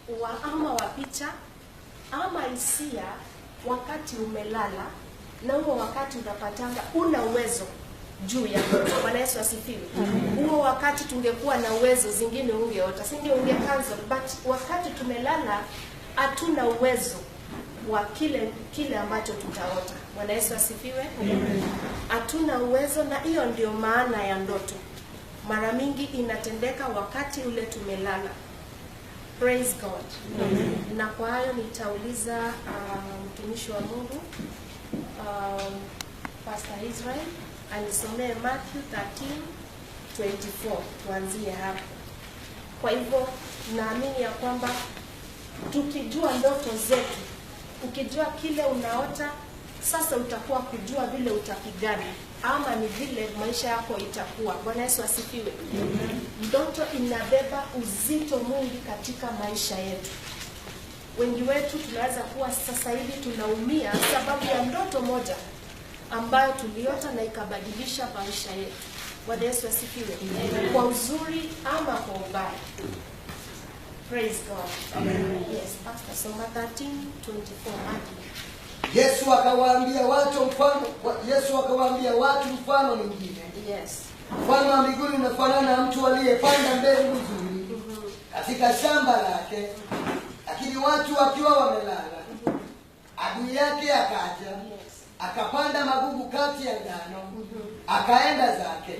wa picha ama hisia wakati umelala, na huo wakati unapatanga una uwezo juu ya ndoto. Bwana Yesu asifiwe. Huo wakati tungekuwa na uwezo, zingine ungeota, si ndio? Unge cancel. But wakati tumelala hatuna uwezo wa kile ambacho tutaota. Bwana Yesu asifiwe. Hatuna uwezo, na hiyo ndio maana ya ndoto. Mara mingi inatendeka wakati ule tumelala. Praise God. Na kwa hayo nitauliza mtumishi wa Mungu Pastor Israel anisomee Matthew 13:24, tuanzie hapo. Kwa hivyo naamini ya kwamba tukijua ndoto zetu, ukijua kile unaota, sasa utakuwa kujua vile utapigana ama ni vile maisha yako itakuwa. Bwana Yesu asifiwe. Ndoto inabeba uzito mwingi katika maisha yetu. Wengi wetu tunaweza kuwa sasa hivi tunaumia sababu ya ndoto moja ambayo tuliota na ikabadilisha maisha yetu. Bwana Yesu asifiwe. Kwa uzuri ama kwa ubaya. Praise God. Yes, Pastor, soma 13:24. Yesu akawaambia watu mfano mwingine. Yes. Mfano wa mbinguni unafanana na mtu aliyepanda mbegu nzuri katika shamba lake, lakini watu wakiwa wamelala, adui yake akaja, akapanda magugu kati ya ngano, akaenda zake.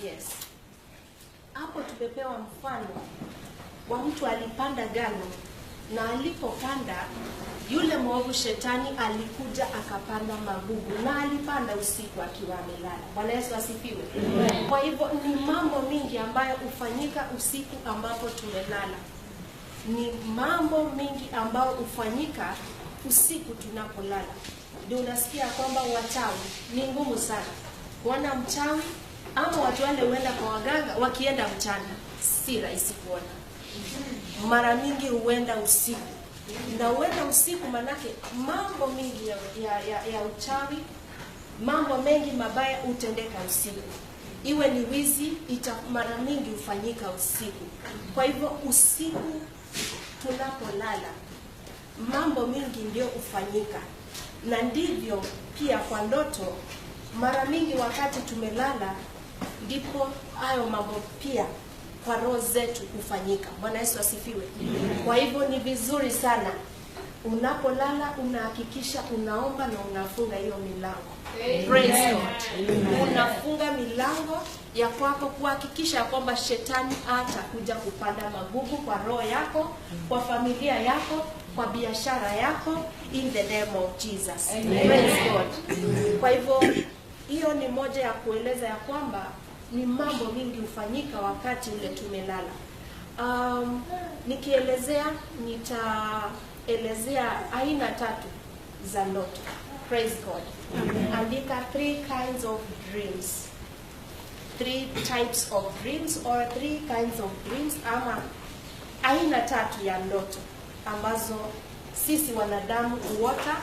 Yes. Hapo tumepewa mfano wa mtu alipanda ngano, na alipopanda yule mwovu shetani alikuja akapanda magugu, na alipanda usiku akiwa amelala. Bwana Yesu asifiwe. Kwa hivyo ni mambo mingi ambayo hufanyika usiku ambapo tumelala. Ni mambo mingi ambayo hufanyika usiku tunapolala. Ndio unasikia kwamba wachawi ni ngumu sana kuona mchawi, ama watu wale huenda kwa waganga wakienda mchana, si rahisi kuona. Mara mingi huenda usiku. Na huenda usiku manake mambo mingi ya uchawi, mambo mengi mabaya hutendeka usiku. Iwe ni wizi, mara mingi hufanyika usiku. Kwa hivyo usiku tunapolala, mambo mingi ndio hufanyika. Na ndivyo pia kwa ndoto, mara mingi wakati tumelala ndipo hayo mambo pia kwa roho zetu kufanyika. Bwana Yesu asifiwe. Kwa hivyo ni vizuri sana unapolala unahakikisha unaomba na unafunga hiyo milango. Praise God. Unafunga milango ya kwako kuhakikisha kwamba shetani hatakuja kupanda magugu kwa roho yako, kwa familia yako, kwa biashara yako, in the name of Jesus. Praise God. Kwa hivyo hiyo ni moja ya kueleza ya kwamba ni mambo mingi hufanyika wakati ule tumelala. Nikielezea nitaelezea aina 3 za ndoto. Praise God. Andika 3 kinds of dreams. 3 types of dreams or 3 kinds of dreams, ama aina 3 ya ndoto ambazo sisi wanadamu huota,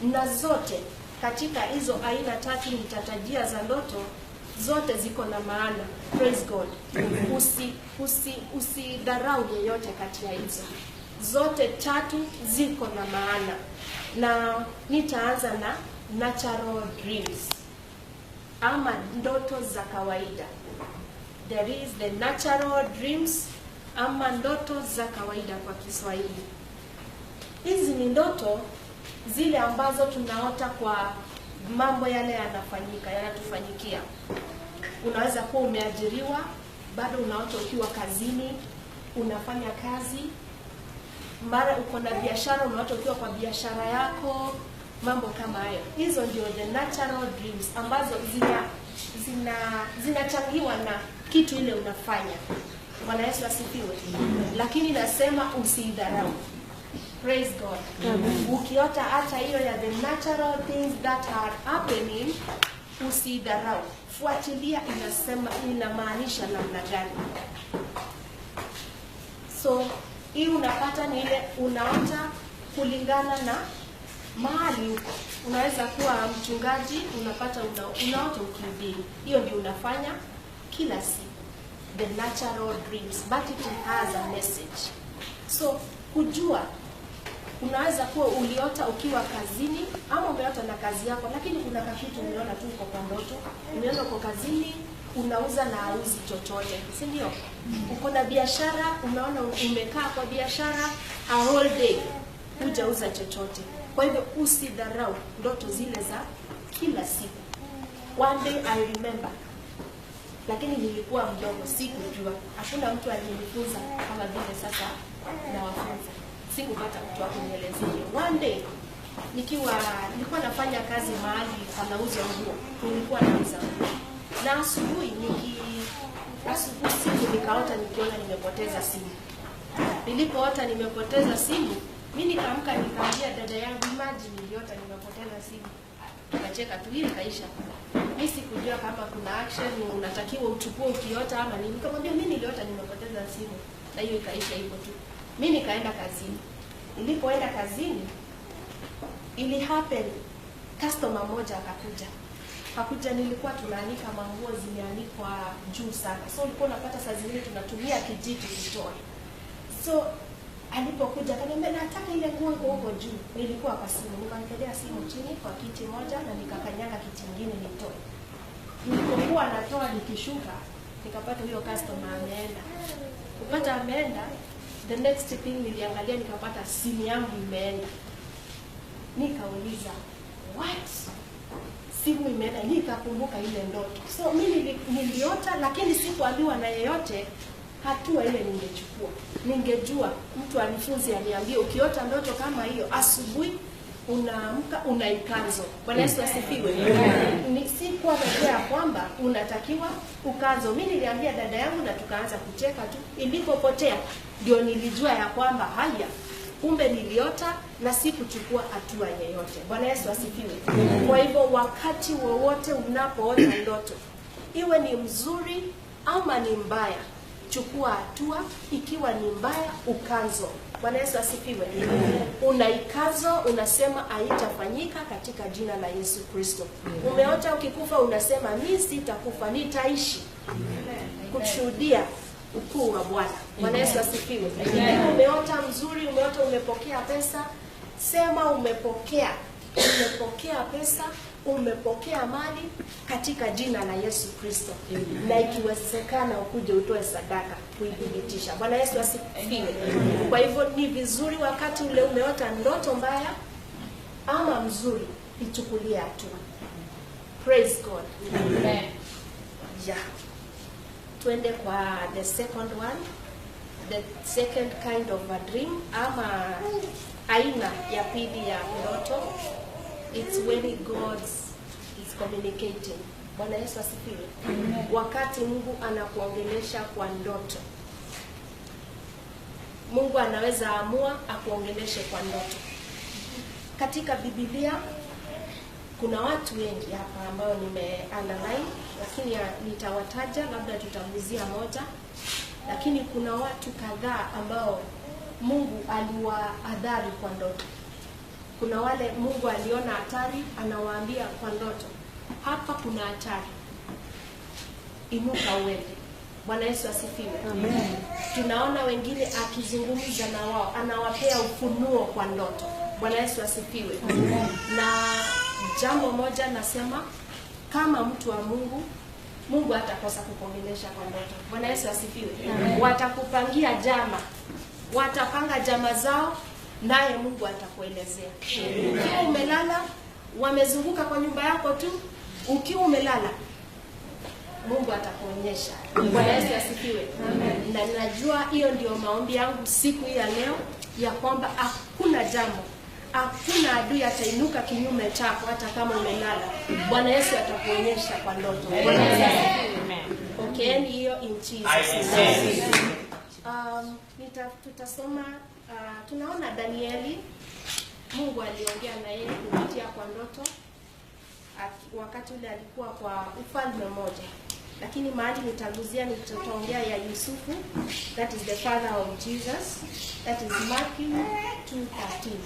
na zote katika hizo aina 3 nitatajia za ndoto, zote ziko na maana. Praise God. Usidharau yeyote kati ya hizo. Zote 3 ziko na maana. Na nitaanza na natural dreams, ama ndoto za kawaida. There is the natural dreams, ama ndoto za kawaida kwa Kiswahili. Hizi ni ndoto zile ambazo tunaota kwa mambo yale yanatufanyikia. Unaweza kuwa umeajiriwa, bado unaota ukiwa kazini, unafanya kazi. Mara uko na biashara, unaota ukiwa kwa biashara yako, mambo kama hayo. Hizo ndio the natural dreams ambazo zinachangiwa na kitu ile unafanya. Bwana Yesu asifiwe. Lakini nasema usidharau. Praise God. Ukiota hata hiyo ya the natural things that are happening, usidharau. Fuatilia inamaanisha namna gani. So hii unapata ni ile unaota kulingana na mahali uko. Unaweza kuwa mchungaji, unapata unaota ukihubiri. Hiyo ndio unafanya kila siku. The natural dreams, but it has a message. So kujua, unaweza kuwa uliota ukiwa kazini ama umeota na kazi yako, lakini kuna kitu umeona tu uko kwa ndoto. Umeona uko kazini unauza na hauzi chochote, si ndio? Uko na biashara, umeona umekaa kwa biashara a whole day hujauza chochote. Kwa hivyo usidharau ndoto zile za kila siku. One day I remember, lakini nilikuwa mdogo, sikujua. Hakuna mtu alinifunza kama vile sasa nawafunza. Sikupata mtu wa kunielezea. One day nilikuwa nafanya kazi mahali panauza nguo. Nilikuwa nauza nguo. Na asubuhi siku nikaota nikiona nimepoteza simu. Nilipoota nimepoteza simu, mimi nikaamka nikaambia dada yangu, imagine niliota nimepoteza simu. Tukacheka tu, hili kaisha. Mimi sikujua kama kuna action unatakiwa uchukue ukiota ama nini. Nikamwambia mimi niliota nimepoteza simu, na hiyo ikaisha hivyo tu. Mimi nikaenda kazini. Nilipoenda kazini, ili happen customer mmoja akakuja, nilikuwa tunaanika manguo zimeanikwa juu sana. So ulikuwa unapata saa zingine tunatumia kijiti kutoa. So alipokuja akaniambia nataka ile nguo iko huko juu. Nilikuwa kwa simu, nikamkelea simu chini kwa kiti moja na nikakanyaga kiti kingine nitoe. Nilipokuwa natoa nikishuka, nikapata huyo customer ameenda. Kupata ameenda, the next thing niliangalia nikapata simu yangu imeenda. Nikauliza, what? Simu imeenda. Nikakumbuka ile ndoto. So mimi niliota, lakini sikuambiwa na yeyote hatua ile ningechukua. Ningejua mtu alifunzi aliambia ukiota ndoto kama hiyo asubuhi unaamka unaikanzo. Bwana Yesu asifiwe. Ni sikuwa najua kwamba unatakiwa ukanzo. Mimi niliambia dada yangu na tukaanza kucheka tu. Ilipopotea ndio nilijua ya kwamba haya, kumbe niliota na sikuchukua hatua yoyote. Bwana Yesu asifiwe. Kwa hivyo wakati wowote unapoota ndoto, iwe ni mzuri ama ni mbaya, chukua hatua. Ikiwa ni mbaya, ukanzo. Bwana Yesu asifiwe. Unaikazo, unasema haitafanyika katika jina la Yesu Kristo. Umeota ukikufa, unasema mimi sitakufa, nitaishi kushuhudia ukuu wa Bwana. Bwana Yesu asifiwe. Umeota mzuri, umeota umepokea pesa, sema umepokea pesa, umepokea mali katika jina la Yesu Kristo. Na ikiwezekana ukuje utoe sadaka kuidhibitisha. Bwana Yesu asifiwe. Kwa hivyo ni vizuri wakati ule umeota ndoto mbaya ama mzuri, ichukulie hatua. Praise God. Amen. Yeah. Tuende kwa the second one. The second kind of a dream ama aina ya pili ya ndoto. It's when God is communicating. Bwana Yesu asifiwe. Wakati Mungu anakuongelesha kwa ndoto. Mungu anaweza amua akuongeleshe kwa ndoto. Katika Biblia kuna watu wengi hapa ambao underline, lakini nitawataja, labda tutaguzia moja. Lakini kuna watu kadhaa ambao Mungu aliwaadhari kwa ndoto. Kuna wale Mungu aliona hatari, anawaambia kwa ndoto, hapa kuna hatari, inuka uende. Bwana Yesu asifiwe. Amen. Tunaona wengine akizungumza na wao, anawapea ufunuo kwa ndoto. Bwana Yesu asifiwe. Amen. Na jambo moja nasema, kama mtu wa Mungu, Mungu hatakosa kukuongelesha kwa ndoto. Bwana Yesu asifiwe. Amen. Watakupangia jama, watapanga jama zao, naye Mungu atakuelezea. Ukiwa umelala, wamezunguka kwa nyumba yako tu, ukiwa umelala, Mungu atakuonyesha. Bwana Yesu asifiwe. Amen. Na najua hiyo ndio maombi yangu siku hii ya leo, ya kwamba hakuna jambo, hakuna adui atainuka kinyume chako hata kama umelala. Bwana Yesu atakuonyesha kwa ndoto. Bwana Yesu asifiwe. Okay, ni hiyo in Jesus name. Tutasoma tunaona Danieli, Mungu aliongea na yeye kupitia kwa ndoto wakati ule alikuwa kwa ufalme mmoja. Lakini mahali nitaguzia nitaongea ya Yusufu, that is the father of Jesus, that is Matthew 2:13.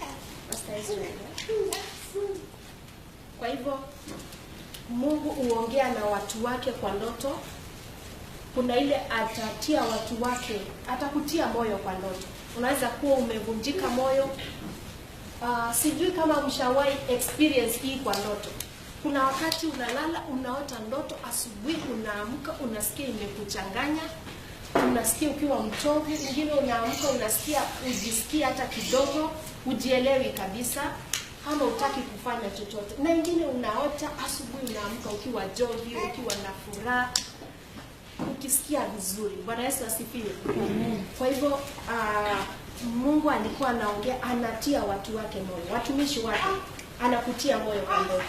Pastor Israel. Kwa hivyo Mungu huongea na watu wake kwa ndoto. Kuna ile atatia watu wake, atakutia moyo kwa ndoto. unaweza kuwa umevunjika moyo. Sijui kama mshawahi experience hii kwa ndoto. Kuna wakati unalala unaota ndoto, asubuhi unaamka unasikia imekuchanganya, unasikia ukiwa mchovu, mwingine unaamka unasikia ujisikia hata kidogo, ujielewi kabisa, kama utaki kufanya chochote. Na wengine unaota asubuhi unaamka ukiwa jovi, ukiwa na furaha, ukisikia vizuri. Bwana Yesu asifiwe. Kwa hivyo Mungu alikuwa anaongea, anatia watu wake moyo, watumishi wake, anakutia moyo kwa ndoto.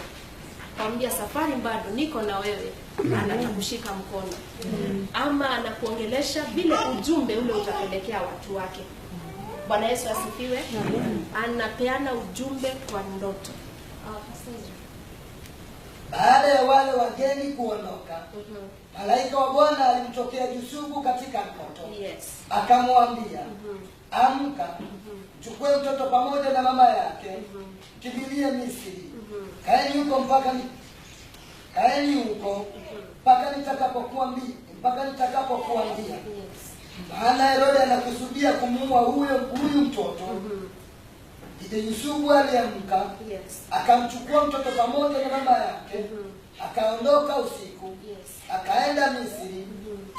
Kwambia safari bado, niko na wewe, anatakushika mkono. Ama anakuongelesha vile ujumbe ule utapelekea watu wake. Bwana Yesu asifiwe. Anapeana ujumbe kwa ndoto. Baada ya wale wageni kuondoka, malaika wa Bwana alimtokea Yusufu katika ndoto. Yes. Akamwambia, amka, chukue mtoto pamoja na mama yake, kimbilie Misri. Kaeni huko mpaka nitakapokuambia. Maana Herode anakusudia kumuua huyu mtoto. Ndipo Yusufu aliamka, akamchukua mtoto pamoja na mama yake, akaondoka usiku, akaenda Misri,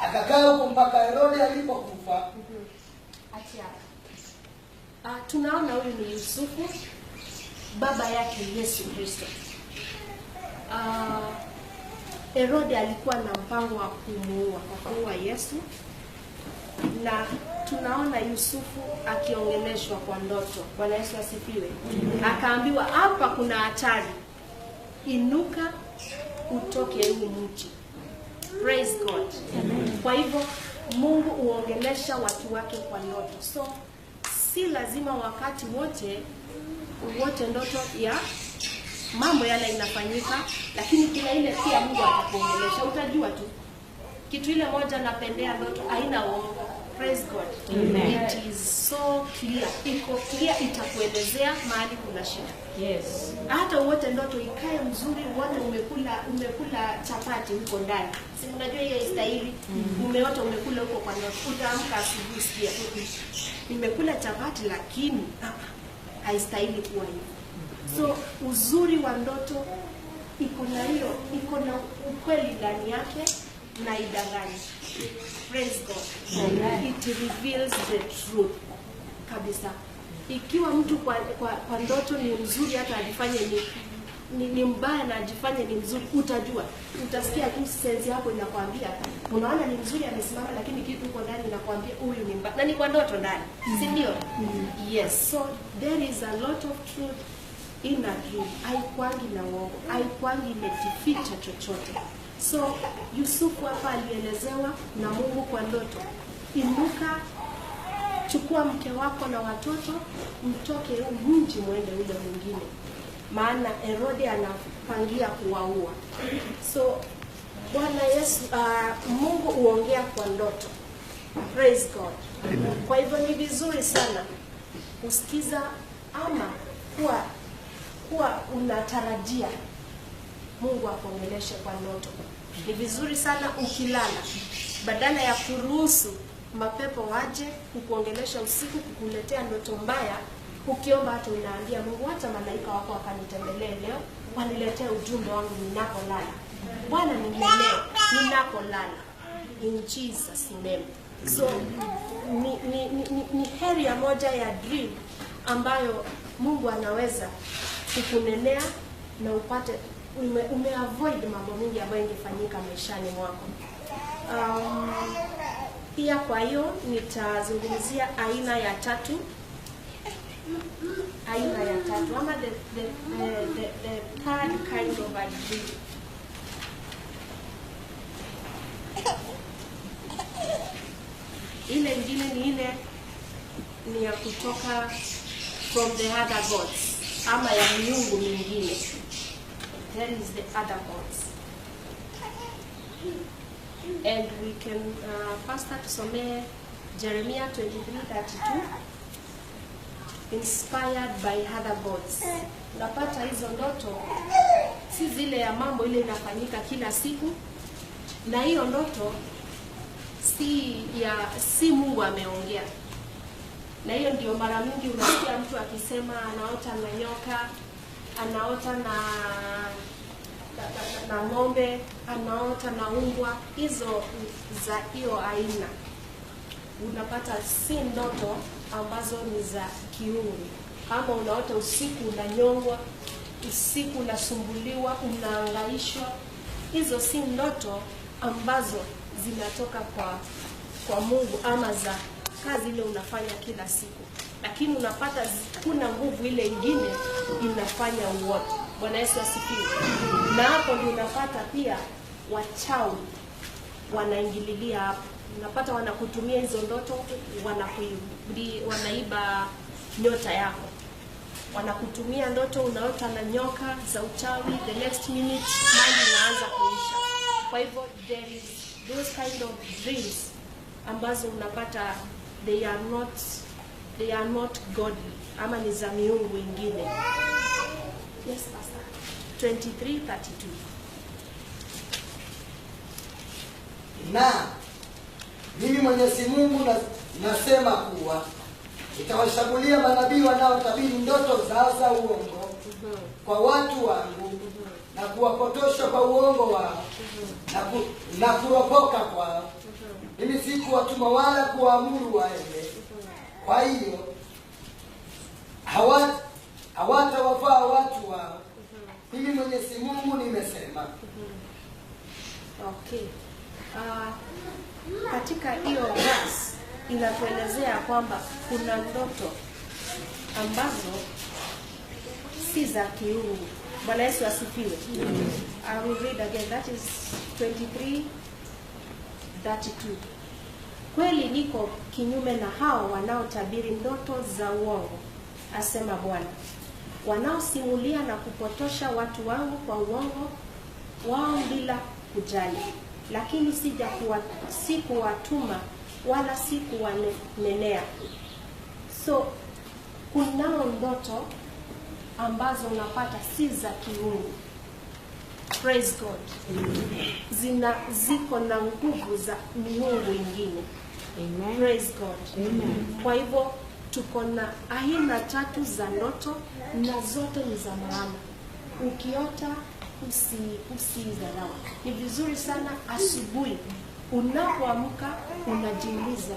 akakaa huko mpaka Herode alipokufa. Tunaona huyu ni Yusufu, baba yake Yesu Kristo. Herode alikuwa na mpango wa kumuua Yesu, na tunaona Yusufu akiongeleshwa kwa ndoto. Bwana Yesu asifiwe. Akaambiwa hapa kuna hatari, inuka utoke huu mji. Praise God. Kwa hivyo Mungu huongelesha watu wake kwa ndoto. So si lazima wakati wote ndoto ya mambo yale inafanyika, lakini kuna ile pia Mungu atakuongelesha, utajua tu. Kitu ile moja napendea ndoto, haina uongo. Praise God. Amen. It is so clear. Iko clear, itakuelezea mahali kuna shida. Yes. Hata wote ndoto ikae mzuri, uone umekula chapati huko ndani. Si unajua hiyo istahili. Umeota umekula huko kwa ndoto. Utaamka asubuhi sikia, nimekula chapati lakini haistahili kuwa hivyo. So uzuri wa ndoto iko na ukweli ndani yake na idanganyi. Praise God. It reveals the truth kabisa. Ikiwa mtu kwa ndoto ni mzuri, hata ajifanye ni mbaya na ajifanye ni mzuri, utajua. Utasikia tu sense yako inakwambia, unaona ni mzuri amesimama, lakini kitu uko ndani inakwambia huyu ni mbaya. Na ni kwa ndoto ndani, si ndio? Yes. So there is a lot of truth in a dream. Haikwangi na uongo, haikwangi imejificha chochote. So Yusufu hapa alielezewa na Mungu kwa ndoto, inuka, chukua mke wako na watoto, mtoke mji mwende ule mwingine, maana Herode anapangia kuwaua. So Bwana Yesu, Mungu huongea kwa ndoto. Praise God. Kwa hivyo ni vizuri sana kusikiza ama kuwa unatarajia Mungu akuongeleshe kwa ndoto. Ni vizuri sana ukilala, badala ya kuruhusu mapepo waje kukuongelesha usiku, kukuletea ndoto mbaya, ukiomba hata unaambia Mungu, hata malaika wako wakanitembelee leo, waniletee ujumbe wangu ninapolala. Bwana nimelee ninapolala. In Jesus name. So ni heri ya moja ya dream ambayo Mungu anaweza kukunenea na upate umeavoid mambo mengi ambayo ingefanyika maishani mwako. Pia kwa hiyo nitazungumzia aina ya tatu ama the third kind of a dream. Ile ingine ni ya kutoka from the other gods ama ya miungu mingine. There is the other gods. And we can pastor tusome Jeremiah 23:32, inspired by other gods. Unapata hizo ndoto si zile ya mambo ile inafanyika kila siku, na hiyo ndoto si Mungu ameongea. Na hiyo ndio mara mingi unasikia mtu akisema anaota na nyoka, anaota na ng'ombe, anaota na umbwa. Hizo za hiyo aina unapata si ndoto ambazo ni za kiungu. Ama unaota usiku unanyongwa, usiku unasumbuliwa, unaangaishwa. Hizo si ndoto ambazo zinatoka kwa Mungu ama za kazi ile unafanya kila siku. Lakini unapata kuna nguvu ile ingine inafanya uote. Bwana Yesu asifiwe. Na hapo ndio unapata pia wachawi wanaingililia hapo. Unapata wanakutumia hizo ndoto, wanaiba nyota yako. Wanakutumia ndoto unaota na nyoka za uchawi, the next minute mali inaanza kuisha. Kwa hivyo there is those kind of dreams ambazo unapata they are not godly, ama ni za miungu ingine. Yes, Pastor. 23:32. Na mimi Mwenyezi Mungu nasema kuwa nitawashambulia manabii wanaotabiri ndoto za uongo kwa watu wangu na kuwapotosha kwa uongo wao na kuropoka kwao. Mimi sikuwatuma wala kuwaamuru waende. Kwa hiyo hawatawafaa watu wao. Mimi Mwenyezi Mungu nimesema. Okay. Katika hiyo verse inatuelezea kwamba kuna ndoto ambazo si za kiungu. Bwana Yesu asifiwe. I will read again. That is 23:32. Kweli niko kinyume na hao wanaotabiri ndoto za uongo, asema Bwana, wanaosimulia na kupotosha watu wangu kwa uongo wao bila kujali. Lakini sikuwatuma wala sikuwanenea. So kunao ndoto ambazo unapata si za kiungu. Praise God. Ziko na nguvu za miungu ingine. Amen. Praise God. Amen. Kwa hivyo tuko na aina 3 za ndoto na zote ni za maana. Ukiota usidharau. Ni vizuri sana asubuhi unapoamka unajiuliza,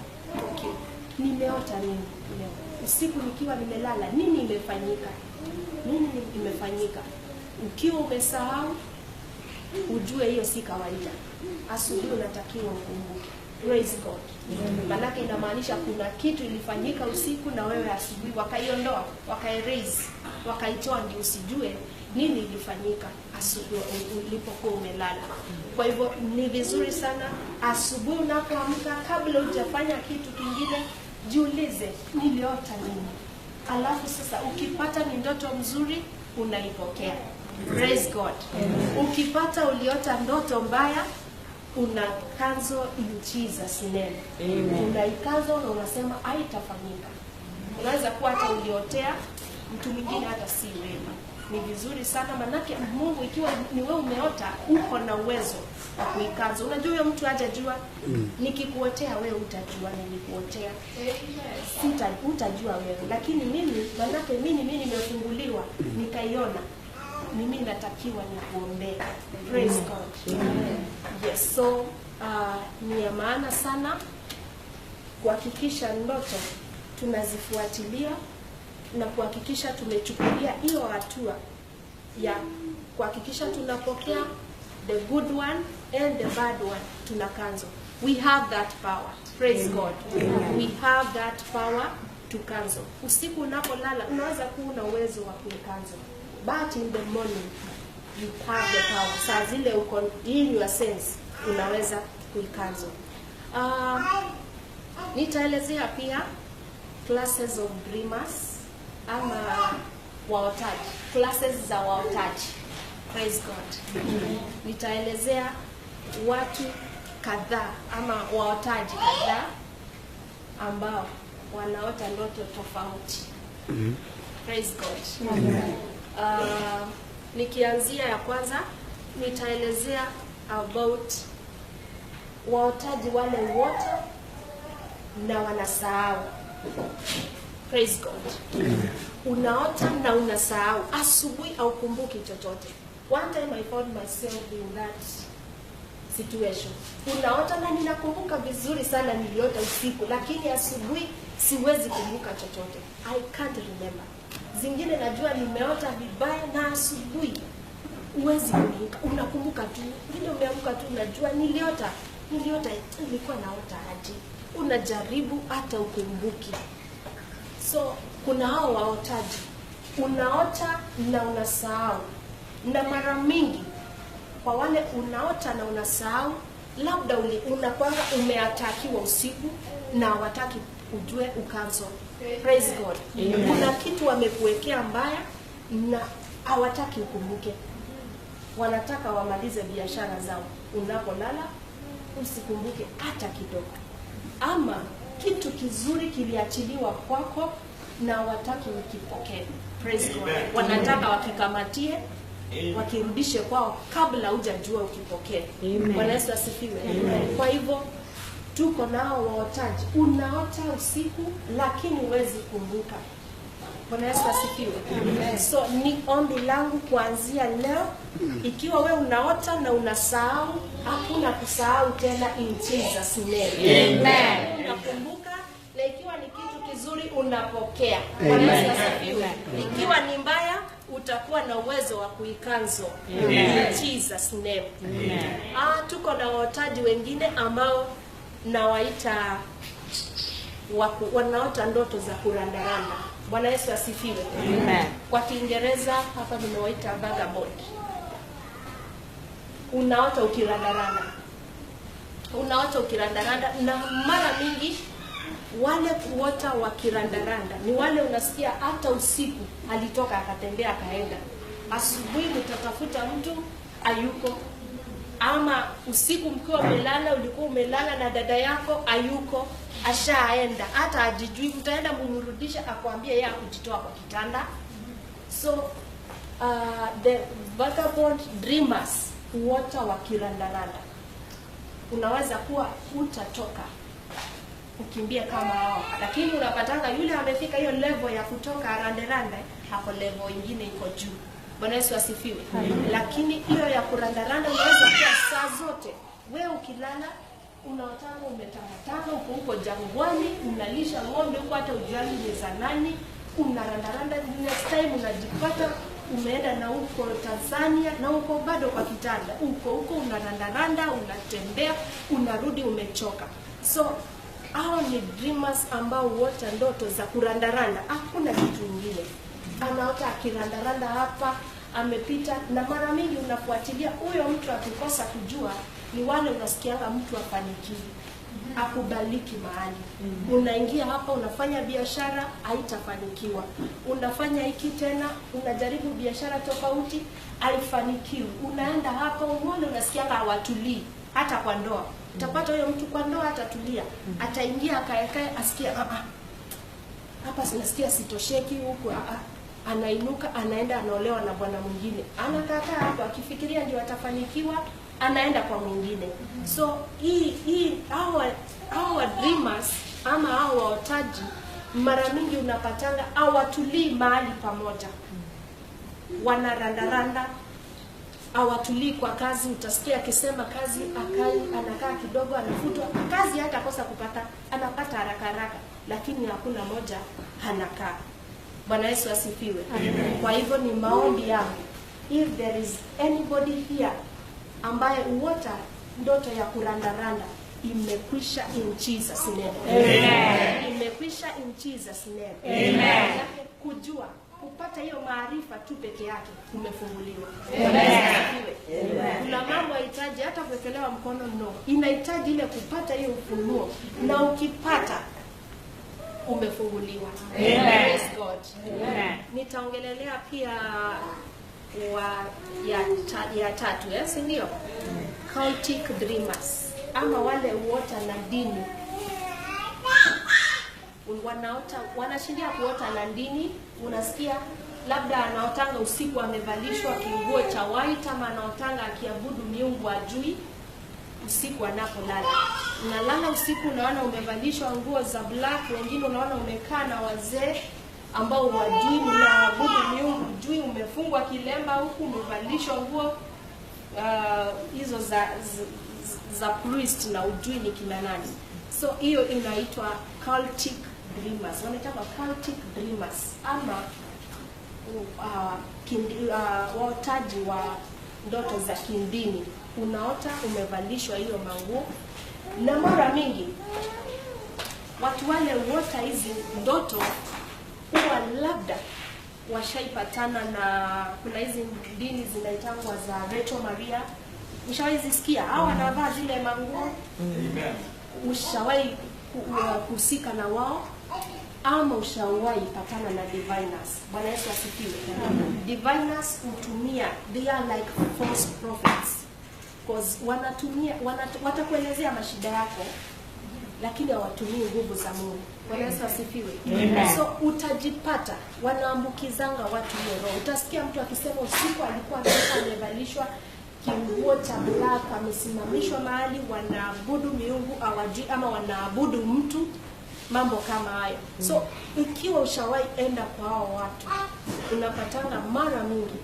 okay, nimeota nini leo? Usiku nikiwa nimelala nini imefanyika? Nini imefanyika? Ukiwa umesahau ujue hiyo si kawaida. Asubuhi unatakiwa ukumbuke. Praise God. Maana inamaanisha kuna kitu ilifanyika usiku na wewe asubuhi wakaiondoa, wakaerase, wakaitoa ndio usijue nini ilifanyika asubuhi ulipokuwa umelala. Kwa hivyo ni vizuri sana asubuhi unapoamka, kabla hujafanya kitu kingine, jiulize niliota nini. Alafu sasa ukipata ni ndoto mzuri unaipokea. Praise God. Ukipata uliota ndoto mbaya, una cancel in Jesus name. Unaikazo na unasema haitafanyika. Unaweza kuwa hata uliotea mtu mwingine hata si wewe. Ni vizuri sana manake Mungu ikiwa ni wewe umeota uko na uwezo wa kuikaza. Unajua huyo mtu hajajua, nikikuotea wewe utajua nilikuotea. Utajua wewe. Lakini mimi manake mimi nimefunguliwa nikaiona. Mimi natakiwa nikuombee. Praise God. Yes, so ni ya maana sana kuhakikisha ndoto tunazifuatilia na kuhakikisha tumechukulia hiyo hatua ya kuhakikisha tunapokea the good one and the bad one, tuna cancel. We have that power. Praise God. We have that power to cancel. Usiku unapolala unaweza kuwa na uwezo wa kucancel, but in the morning you have the power. Saa zile uko in your sense unaweza kucancel. Nitaelezea pia classes of dreamers ama waotaji, classes za waotaji. Praise God. Nitaelezea watu kadhaa ama waotaji kadhaa ambao wanaota ndoto tofauti. Praise God. Nikianzia ya kwanza nitaelezea about waotaji wale wote na wanasahau. Praise God. Unaota na unasahau, asubuhi au kumbuki chochote. One time I found myself in that situation. Unaota na ninakumbuka vizuri sana niliota usiku, lakini asubuhi siwezi kumbuka chochote. I can't remember. Zingine najua nimeota vibaya na asubuhi uwezi kumbuka. Unakumbuka tu, vile umeamka tu unajua niliota nilikuwa naota aje. Unajaribu hata ukumbuki. So kuna hao waotaji. Unaota na unasahau. Na mara mingi kwa wale unaota na unasahau, labda unapanga umeatakiwa usiku na hawataki ujue ucancel. Praise God. Kuna kitu wamekuwekea mbaya na hawataki ukumbuke. Wanataka wamalize biashara zao. Unapolala usikumbuke hata kidogo. Ama kitu kizuri kiliachiliwa kwako na hawataki ukipokee. Praise God. Wanataka wakikamatie, wakirudishe kwao kabla hujajua ukipokee. Bwana Yesu asifiwe. Kwa hivyo tuko nao waotaji. Unaota usiku lakini huwezi kumbuka. Bwana Yesu asifiwe. So ni ombi langu kuanzia leo, ikiwa we unaota na unasahau, hakuna kusahau tena in Jesus name. Amen. Unakumbuka, na ikiwa ni kitu kizuri unapokea. Bwana Yesu asifiwe. Ikiwa ni mbaya utakuwa na uwezo wa kuikanzo in Jesus name. Tuko na waotaji wengine ambao nawaita wanaota ndoto za kurandaranda. Bwana Yesu asifiwe. Amen. Kwa Kiingereza hapa nimewaita vagabond. Unaota ukirandaranda. Na mara mingi wale kuota wakirandaranda ni wale unasikia hata usiku alitoka akatembea akaenda. Asubuhi utatafuta mtu hayuko. Ama usiku mkiwa umelala, ulikuwa umelala na dada yako hayuko, ashaenda, hata ajijui, mtaenda mumrudisha akwambia yeye akujitoa kwa kitanda. So the vagabond dreamers huota wakirandaranda. Unaweza kuwa utatoka ukimbia kama hao, lakini unapatanga yule amefika hiyo level ya kutoka randaranda, hapo level nyingine iko juu. Bwana Yesu asifiwe. Lakini hiyo ya kurandaranda unaweza kuwa saa zote. Wewe ukilala unaotanga umetangatanga huko jangwani, unalisha ng'ombe huko, hata ujali ni za nani, unarandaranda. Next time unajipata umeenda na huko Tanzania na huko bado kwa kitanda. Huko unarandaranda, unatembea, unarudi umechoka. So hao ni dreamers ambao wote ndoto za kurandaranda. Hakuna kitu kingine. Anaota akirandaranda hapa, amepita, na mara mingi unafuatilia huyo mtu akikosa kujua ni wale unasikianga mtu afanikiwi, akubaliki mahali. Unaingia hapa unafanya biashara haitafanikiwa. Unafanya hiki tena, unajaribu biashara tofauti haifanikiwi. Unaenda hapa uone unasikianga hawatulii hata kwa ndoa. Utapata huyo mtu kwa ndoa atatulia. Ataingia akaekae asikia hapa sinasikia sitosheki huku, anainuka anaenda anaolewa na bwana mwingine. Anakataa hapa akifikiria ndio atafanikiwa, anaenda kwa mwingine. So hao dreamers ama hao waotaji mara mingi unapatanga hawatulii mahali pamoja. Wanarandaranda, hawatulii kwa kazi. Utasikia akisema kazi anakaa kidogo anafutwa. Kazi hata kosa kupata, anapata haraka, lakini hakuna moja anakaa. Bwana Yesu asifiwe. Kwa hivyo ni maombi yangu, if there is anybody here ambaye uota ndoto ya kurandaranda, imekwisha in Jesus name. Amen. Imekwisha in Jesus name. Amen. Kujua kupata hiyo maarifa tu peke yake umefunguliwa. Amen. Kuna mambo hahitaji hata kuwekelewa mkono, no. Inahitaji ile kupata hiyo ufunuo, na ukipata umefunguliwa. Amen. Praise God. Amen. Nitaongelelea pia ya tatu, yes, ndio? Cultic dreamers, ama wale uota na dini. Wanashindia kuota na dini. Unasikia labda anaotanga usiku amevalishwa kinguo cha white, ama anaotanga akiabudu miungu ajui. usiku anapolala. Unalala usiku, unaona umevalishwa nguo za black, wengine unaona umekaa na wazee ambao wajui mnaabudu miungu, jui umefungwa kilemba huku umevalishwa nguo hizo za priest na ujui ni kina nani. So hiyo inaitwa cultic dreamers. Wanaitwa cultic dreamers ama waotaji wa ndoto za kindini. Unaota umevalishwa hiyo manguo, na mara mingi watu wale wote hizi ndoto huwa labda washaipatana na, kuna hizi dini zinaitangwa za Reto Maria. Ushawahi zisikia? Hao wanavaa zile manguo. Ushawahi kuhusika na wao ama ushawahi patana na diviners? Bwana Yesu asifiwe. Diviners hutumia, they are like false prophets, because watakuelezea mashida yako lakini hawatumii nguvu za Mungu. Bwana Yesu asifiwe. So utajipata wanaambukizanga watu hiyo roho. Utasikia mtu akisema usiku alikuwa amevalishwa kinguo cha black, amesimamishwa mahali wanaabudu miungu hawajui ama wanaabudu mtu, mambo kama hayo. So ikiwa ushawahi enda kwa hao watu, unapatanga mara mingi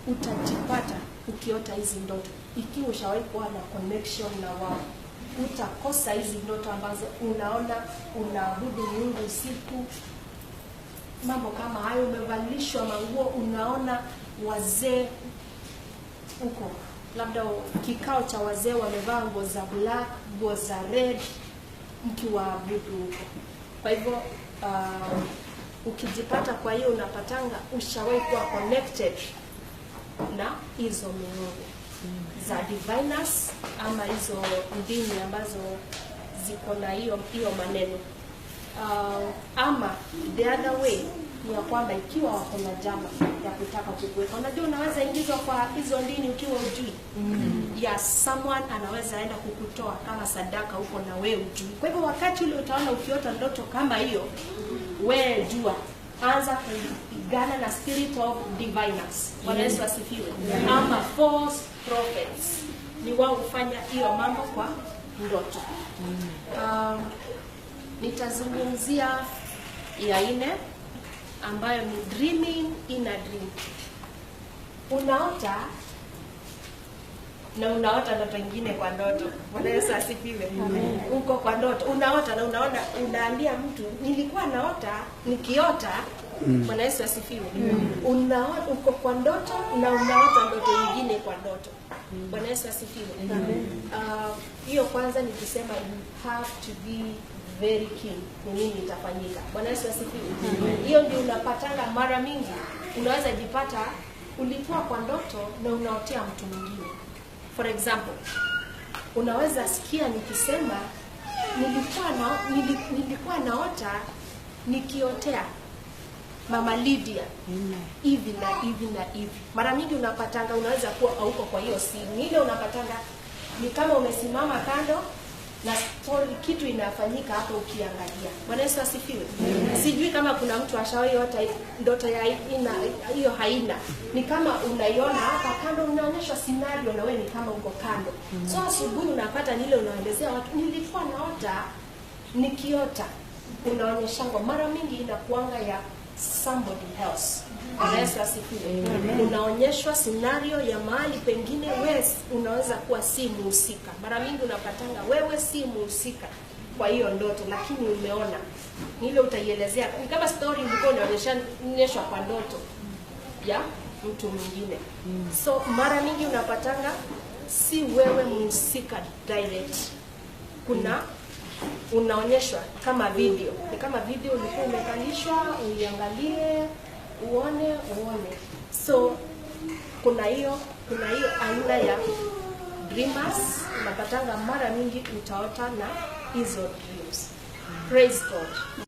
utajipata ukiota hizi ndoto. Ikiwa ushawahi kuwa na connection na wao, utakosa hizi ndoto ambazo unaona unaabudu miungu usiku, mambo kama hayo. Umevalishwa manguo, unaona wazee huko, labda kikao cha wazee wamevaa nguo za black, nguo za red, mkiwaabudu huko. Kwa hivyo ukijipata, kwa hiyo unapatanga ushawahi kuwa connected na hizo miungu za diviners ama hizo dini ambazo ziko na hiyo maneno. Ama the other way ni ya kwamba ikiwa wako na jambo ya kutaka kukuweka, unajua unaweza ingizwa kwa hizo dini ukiwa ujui. Yes, someone anaweza enda kukutoa kama sadaka huko na wewe ujui. Kwa hivyo wakati ule utaona ukiota ndoto kama hiyo, wewe jua, anza kupigana na spirit of diviners. Bwana Yesu asifiwe. Ama false prophets, ni wao hufanya hiyo mambo kwa ndoto. Nitazungumzia ya 4 ambayo ni dreaming in a dream. Unaota na unaota ndoto nyingine kwa ndoto. Bwana Yesu asifiwe. Uko kwa ndoto, unaota na unaona, unaambia mtu nilikuwa naota nikiota. Bwana Yesu asifiwe. Unaota uko kwa ndoto na unaota ndoto nyingine kwa ndoto. Bwana Yesu asifiwe. Hiyo kwanza nikisema you have to be very keen ni nini itafanyika. Bwana Yesu asifiwe. Hiyo ndio unapatanga mara mingi. Unaweza jipata ulikuwa kwa ndoto na unaotea mtu mwingine. For example, unaweza sikia nikisema nilikuwa naota nikiotea Mama Lydia hivi na hivi na hivi. Mara mingi unapatanga, unaweza kuwa hauko kwa hiyo scene. Ile unapatanga ni kama umesimama kando na story, kitu inafanyika hapo ukiangalia. Bwana Yesu asifiwe. Sijui kama kuna mtu ashawahi hata ndoto ya hiyo haina. Ni kama unaiona hapa kando, unaonyeshwa scenario na wewe ni kama uko kando. So asubuhi unapata nile unaelezea watu nilikuwa naota nikiota. Unaonyeshwa mara mingi inakuanga ya somebody else. Bwana Yesu asifiwe. Unaonyeshwa scenario ya mahali pengine, wewe unaweza kuwa si mhusika. Mara mingi unapatanga wewe si mhusika kwa hiyo ndoto, lakini umeona. Ile utaielezea ni kama story ulikuwa unaonyeshwa kwa ndoto ya mtu mwingine. So mara mingi unapatanga si wewe mhusika direct. Kuna unaonyeshwa kama video. Ni kama video ulikuwa umekalishwa, uiangalie, uone. So kuna hiyo aina ya dreamers. Unapatanga mara mingi utaota na hizo dreams. Praise God.